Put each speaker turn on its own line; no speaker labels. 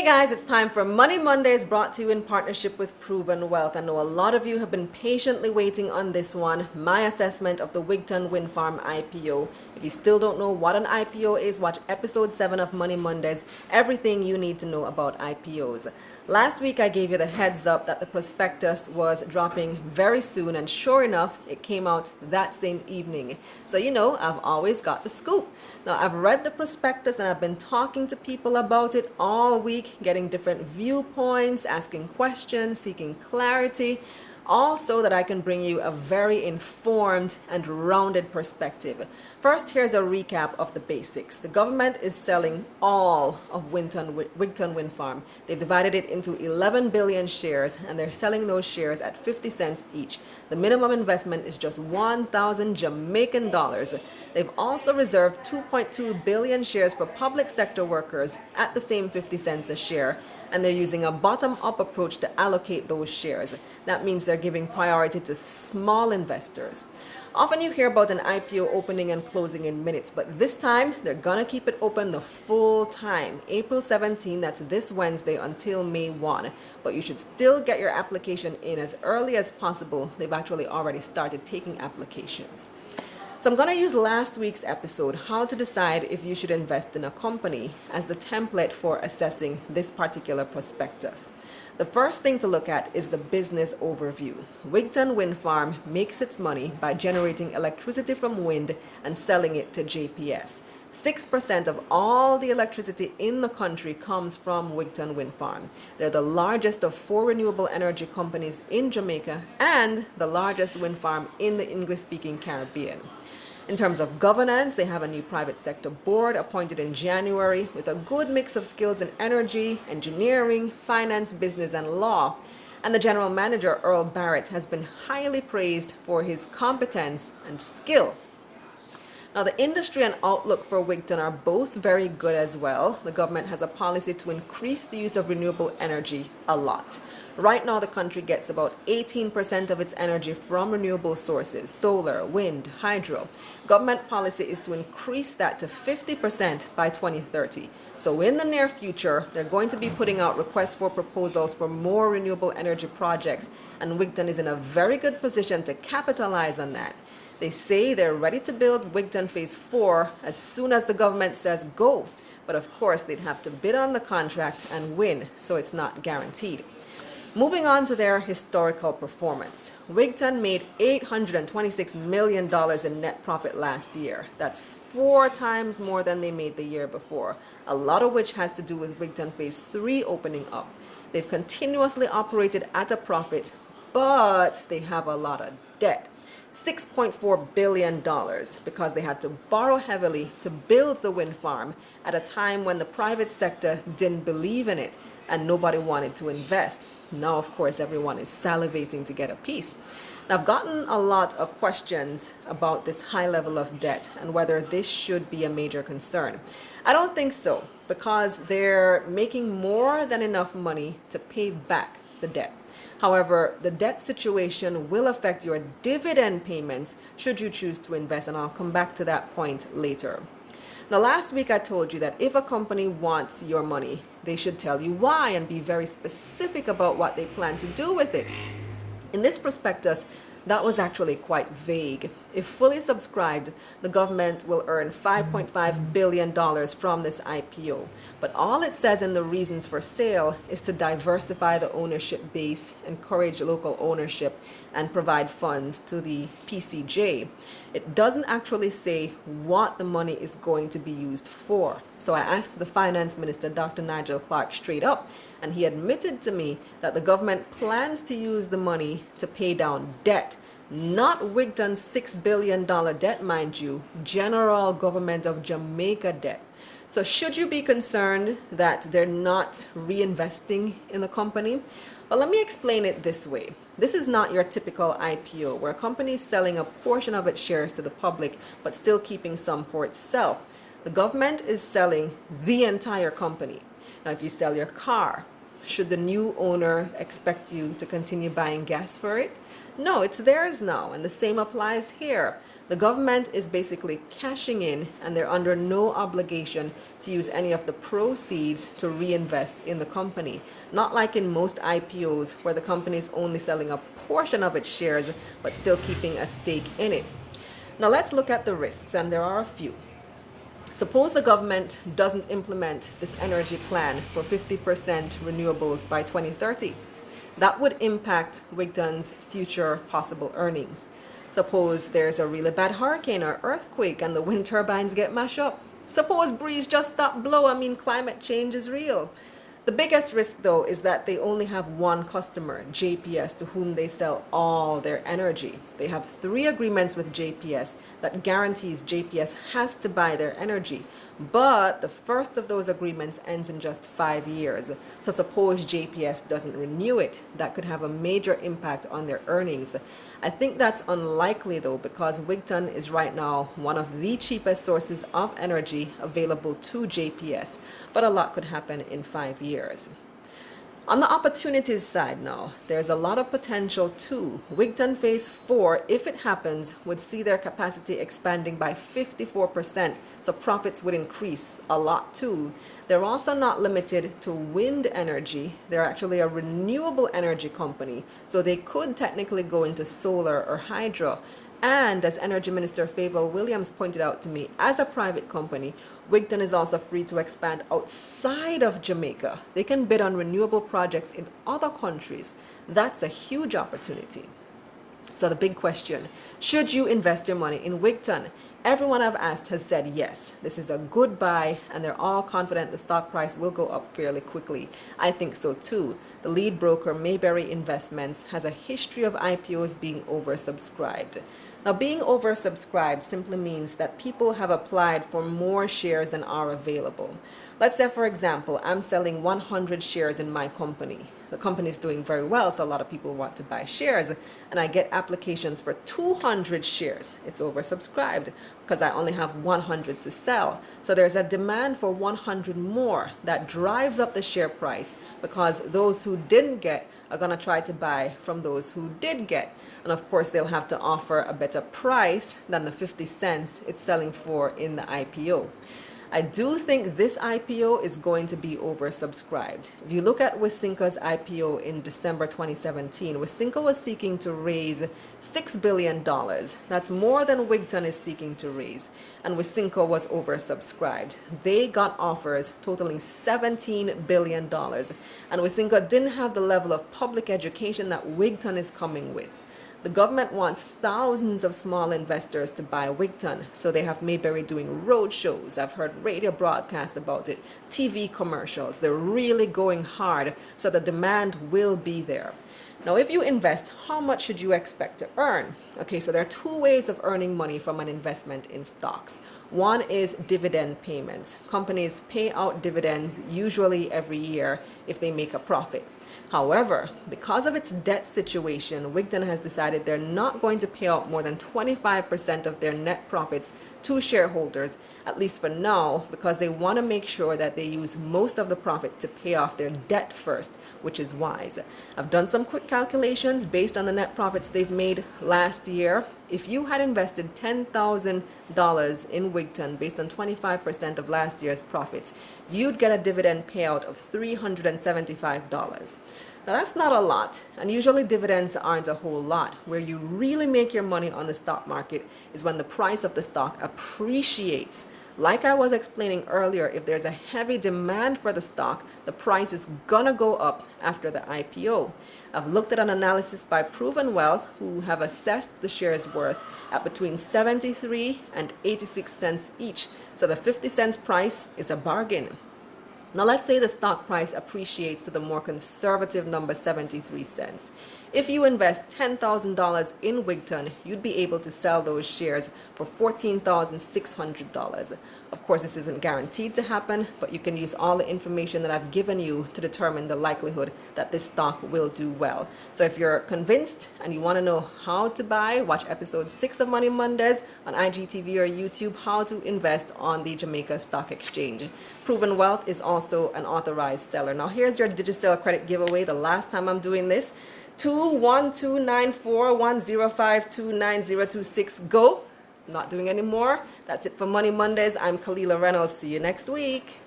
Hey guys, it's time for Money Mondays, brought to you in partnership with Proven Wealth. I know a lot of you have been patiently waiting on this one, my assessment of the Wigton Wind Farm IPO. If you still don't know what an IPO is, watch episode 7 of Money Mondays, everything you need to know about IPOs. Last week I gave you the heads up that the prospectus was dropping very soon, and sure enough, it came out that same evening. So you know, I've always got the scoop. Now, I've read the prospectus and I've been talking to people about it all week, getting different viewpoints, asking questions, seeking clarity, all so that I can bring you a very informed and rounded perspective. First, here's a recap of the basics. The government is selling all of Wigton Wind Farm. They've divided it into 11 billion shares, and they're selling those shares at 50 cents each. The minimum investment is just 1,000 Jamaican dollars. They've also reserved 2.2 billion shares for public sector workers at the same 50 cents a share, and they're using a bottom-up approach to allocate those shares. That means they're giving priority to small investors. Often you hear about an IPO opening and closing in minutes, but this time they're gonna keep it open the full time. April 17, that's this Wednesday, until May 1. But you should still get your application in as early as possible. They've actually already started taking applications. So I'm going to use last week's episode, how to decide if you should invest in a company, as the template for assessing this particular prospectus. The first thing to look at is the business overview. Wigton Wind Farm makes its money by generating electricity from wind and selling it to JPS. 6% of all the electricity in the country comes from Wigton Wind Farm. They're the largest of 4 renewable energy companies in Jamaica and the largest wind farm in the English-speaking Caribbean. In terms of governance, they have a new private sector board appointed in January with a good mix of skills in energy, engineering, finance, business, and law. And the general manager, Earl Barrett, has been highly praised for his competence and skill. Now, the industry and outlook for Wigton are both very good as well. The government has a policy to increase the use of renewable energy a lot. Right now, the country gets about 18% of its energy from renewable sources: solar, wind, hydro. Government policy is to increase that to 50% by 2030. So in the near future, they're going to be putting out requests for proposals for more renewable energy projects, and Wigton is in a very good position to capitalize on that. They say they're ready to build Wigton Phase 4 as soon as the government says go. But of course, they'd have to bid on the contract and win, so it's not guaranteed. Moving on to their historical performance. Wigton made $826 million in net profit last year. That's 4 times more than they made the year before, a lot of which has to do with Wigton Phase 3 opening up. They've continuously operated at a profit, but they have a lot of debt. $6.4 billion, because they had to borrow heavily to build the wind farm at a time when the private sector didn't believe in it and nobody wanted to invest. Now, of course, everyone is salivating to get a piece. Now, I've gotten a lot of questions about this high level of debt and whether this should be a major concern. I don't think so, because they're making more than enough money to pay back the debt. However, the debt situation will affect your dividend payments should you choose to invest, and I'll come back to that point later. Now, last week I told you that if a company wants your money, they should tell you why and be very specific about what they plan to do with it. In this prospectus, that was actually quite vague. If fully subscribed, the government will earn $5.5 billion from this IPO. But all it says in the reasons for sale is to diversify the ownership base, encourage local ownership, and provide funds to the PCJ. It doesn't actually say what the money is going to be used for. So I asked the finance minister, Dr. Nigel Clark, straight up, and he admitted to me that the government plans to use the money to pay down debt. Not Wigton's $6 billion debt, mind you, General Government of Jamaica debt. So should you be concerned that they're not reinvesting in the company? Well, let me explain it this way. This is not your typical IPO where a company is selling a portion of its shares to the public but still keeping some for itself. The government is selling the entire company. Now, if you sell your car, should the new owner expect you to continue buying gas for it? No, it's theirs now, and the same applies here. The government is basically cashing in, and they're under no obligation to use any of the proceeds to reinvest in the company. Not like in most IPOs where the company is only selling a portion of its shares but still keeping a stake in it. Now let's look at the risks, and there are a few. Suppose the government doesn't implement this energy plan for 50% renewables by 2030. That would impact Wigton's future possible earnings. Suppose there's a really bad hurricane or earthquake and the wind turbines get mashed up. Suppose breeze just stop blow. Climate change is real. The biggest risk, though, is that they only have one customer, JPS, to whom they sell all their energy. They have 3 agreements with JPS that guarantees JPS has to buy their energy. But the first of those agreements ends in just 5 years. So suppose JPS doesn't renew it, that could have a major impact on their earnings. I think that's unlikely, though, because Wigton is right now one of the cheapest sources of energy available to JPS. But a lot could happen in 5 years. On the opportunities side now, there's a lot of potential too. Wigton Phase 4, if it happens, would see their capacity expanding by 54%, so profits would increase a lot too. They're also not limited to wind energy. They're actually a renewable energy company, so they could technically go into solar or hydro. And as Energy Minister Favour Williams pointed out to me, as a private company, Wigton is also free to expand outside of Jamaica. They can bid on renewable projects in other countries. That's a huge opportunity. So the big question, should you invest your money in Wigton? Everyone I've asked has said yes. This is a good buy, and they're all confident the stock price will go up fairly quickly. I think so too. The lead broker, Mayberry Investments, has a history of IPOs being oversubscribed. Now, being oversubscribed simply means that people have applied for more shares than are available. Let's say, for example, I'm selling 100 shares in my company. The company is doing very well, so a lot of people want to buy shares, and I get applications for 200 shares. It's oversubscribed because I only have 100 to sell. So there's a demand for 100 more that drives up the share price because those who didn't get are going to try to buy from those who did get. And of course, they'll have to offer a better price than the 50 cents it's selling for in the IPO. I do think this IPO is going to be oversubscribed. If you look at Wysinco's IPO in December 2017, Wysinco was seeking to raise $6 billion. That's more than Wigton is seeking to raise. And Wysinco was oversubscribed. They got offers totaling $17 billion. And Wysinco didn't have the level of public education that Wigton is coming with. The government wants thousands of small investors to buy Wigton, so they have Mayberry doing road shows. I've heard radio broadcasts about it, TV commercials. They're really going hard, so the demand will be there. Now, if you invest, how much should you expect to earn? Okay, so there are 2 ways of earning money from an investment in stocks. One is dividend payments. Companies pay out dividends usually every year if they make a profit. However, because of its debt situation, Wigton has decided they're not going to pay out more than 25% of their net profits to shareholders, at least for now, because they want to make sure that they use most of the profit to pay off their debt first, which is wise. I've done some quick calculations based on the net profits they've made last year. If you had invested $10,000 in Wigton based on 25% of last year's profits, you'd get a dividend payout of $375. Now that's not a lot, and usually dividends aren't a whole lot. Where you really make your money on the stock market is when the price of the stock appreciates. Like I was explaining earlier, if there's a heavy demand for the stock, the price is gonna go up after the IPO. I've looked at an analysis by Proven Wealth, who have assessed the shares worth at between 73 and 86 cents each. So the 50 cents price is a bargain. Now let's say the stock price appreciates to the more conservative number 73 cents. If you invest $10,000 in Wigton, you'd be able to sell those shares for $14,600. Of course, this isn't guaranteed to happen, but you can use all the information that I've given you to determine the likelihood that this stock will do well. So if you're convinced and you want to know how to buy, watch episode 6 of Money Mondays on IGTV or YouTube, how to invest on the Jamaica Stock Exchange. Proven Wealth is also an authorized seller. Now here's your Digicel credit giveaway. The last time I'm doing this, 2129410529026. Go. not doing any more. That's it for Money Mondays. I'm Kalilah Reynolds. See you next week.